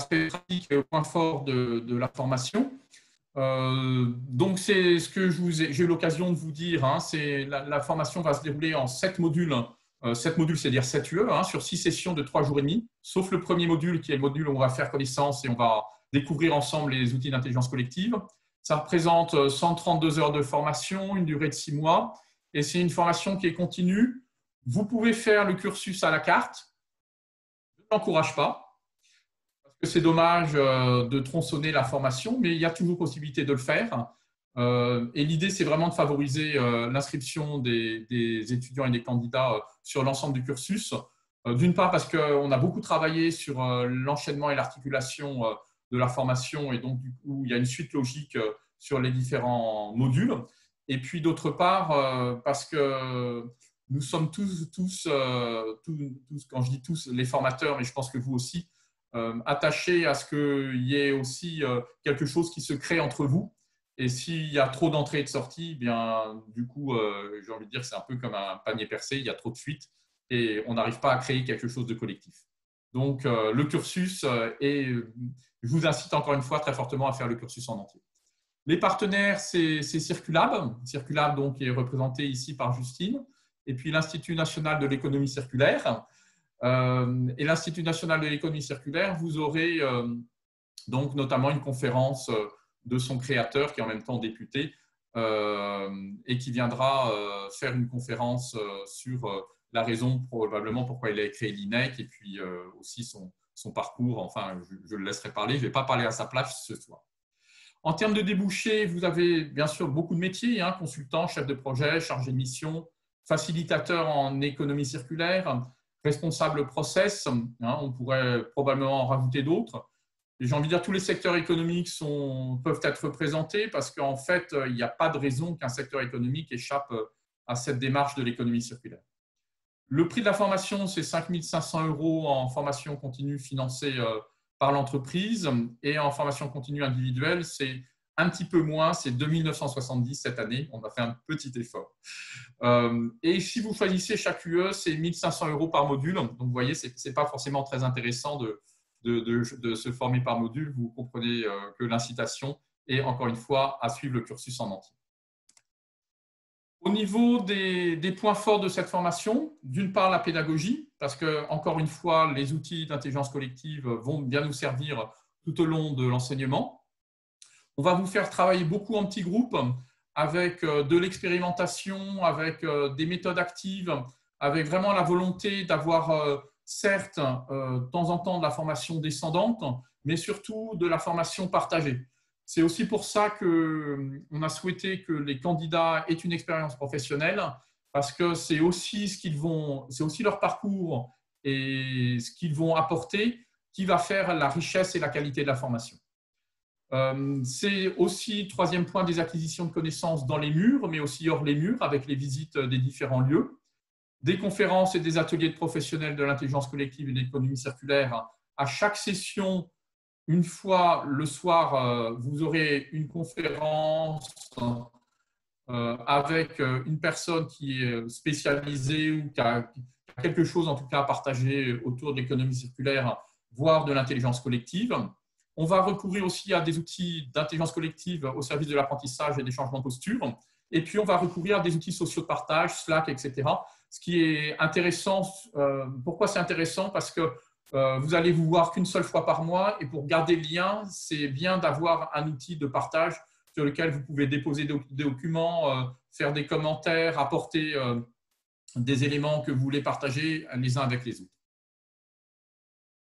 l'aspect pratique et le point fort de la formation. Donc, c'est ce que j'ai eu l'occasion de vous dire. Hein, la formation va se dérouler en 7 modules. 7 modules, c'est-à-dire 7 UE, hein, sur 6 sessions de 3 jours et demi, sauf le premier module qui est le module où on va faire connaissance et on va découvrir ensemble les outils d'intelligence collective. Ça représente 132 heures de formation, une durée de 6 mois, et c'est une formation qui est continue. Vous pouvez faire le cursus à la carte. Je ne l'encourage pas, parce que c'est dommage de tronçonner la formation, mais il y a toujours possibilité de le faire. Et l'idée, c'est vraiment de favoriser l'inscription des étudiants et des candidats sur l'ensemble du cursus. D'une part, parce qu'on a beaucoup travaillé sur l'enchaînement et l'articulation de la formation, et donc, du coup, il y a une suite logique sur les différents modules. Et puis, d'autre part, parce que nous sommes tous, quand je dis tous, les formateurs, mais je pense que vous aussi, attachés à ce qu'il y ait aussi quelque chose qui se crée entre vous. Et s'il y a trop d'entrées et de sorties, eh bien, du coup, j'ai envie de dire que c'est un peu comme un panier percé, il y a trop de fuites et on n'arrive pas à créer quelque chose de collectif. Donc, le cursus, je vous incite encore une fois très fortement à faire le cursus en entier. Les partenaires, c'est Circulab. Circulab donc, est représenté ici par Justine, et puis l'Institut national de l'économie circulaire. Et l'Institut national de l'économie circulaire, vous aurez donc notamment une conférence de son créateur, qui est en même temps député, et qui viendra faire une conférence sur la raison probablement pourquoi il a créé l'INEC, et puis aussi son parcours. Enfin, je le laisserai parler, je ne vais pas parler à sa place ce soir. En termes de débouchés, vous avez bien sûr beaucoup de métiers, hein, consultant, chef de projet, chargé de mission, facilitateur en économie circulaire, responsable process, hein, on pourrait probablement en rajouter d'autres. J'ai envie de dire, tous les secteurs économiques peuvent être représentés parce qu'en fait, il n'y a pas de raison qu'un secteur économique échappe à cette démarche de l'économie circulaire. Le prix de la formation, c'est 5 500 € en formation continue financée par l'entreprise, et en formation continue individuelle, c'est un petit peu moins, c'est 2 970 cette année. On a fait un petit effort. Et si vous choisissez chaque UE, c'est 1 500 € par module. Donc, vous voyez, ce n'est pas forcément très intéressant de se former par module. Vous comprenez que l'incitation est, encore une fois, à suivre le cursus en entier. Au niveau des points forts de cette formation, d'une part la pédagogie, parce que, encore une fois, les outils d'intelligence collective vont bien nous servir tout au long de l'enseignement. On va vous faire travailler beaucoup en petits groupes, avec de l'expérimentation, avec des méthodes actives, avec vraiment la volonté d'avoir certes, de temps en temps, de la formation descendante, mais surtout de la formation partagée. C'est aussi pour ça qu'on a souhaité que les candidats aient une expérience professionnelle, parce que c'est aussi leur parcours et ce qu'ils vont apporter qui va faire la richesse et la qualité de la formation. C'est aussi, troisième point, des acquisitions de connaissances dans les murs, mais aussi hors les murs, avec les visites des différents lieux. Des conférences et des ateliers de professionnels de l'intelligence collective et de l'économie circulaire. À chaque session, une fois le soir, vous aurez une conférence avec une personne qui est spécialisée ou qui a quelque chose en tout cas à partager autour de l'économie circulaire, voire de l'intelligence collective. On va recourir aussi à des outils d'intelligence collective au service de l'apprentissage et des changements de posture. Et puis, on va recourir à des outils sociaux de partage, Slack, etc. Ce qui est intéressant, pourquoi c'est intéressant? Parce que vous allez vous voir qu'une seule fois par mois, et pour garder le lien, c'est bien d'avoir un outil de partage sur lequel vous pouvez déposer des documents, faire des commentaires, apporter des éléments que vous voulez partager les uns avec les autres.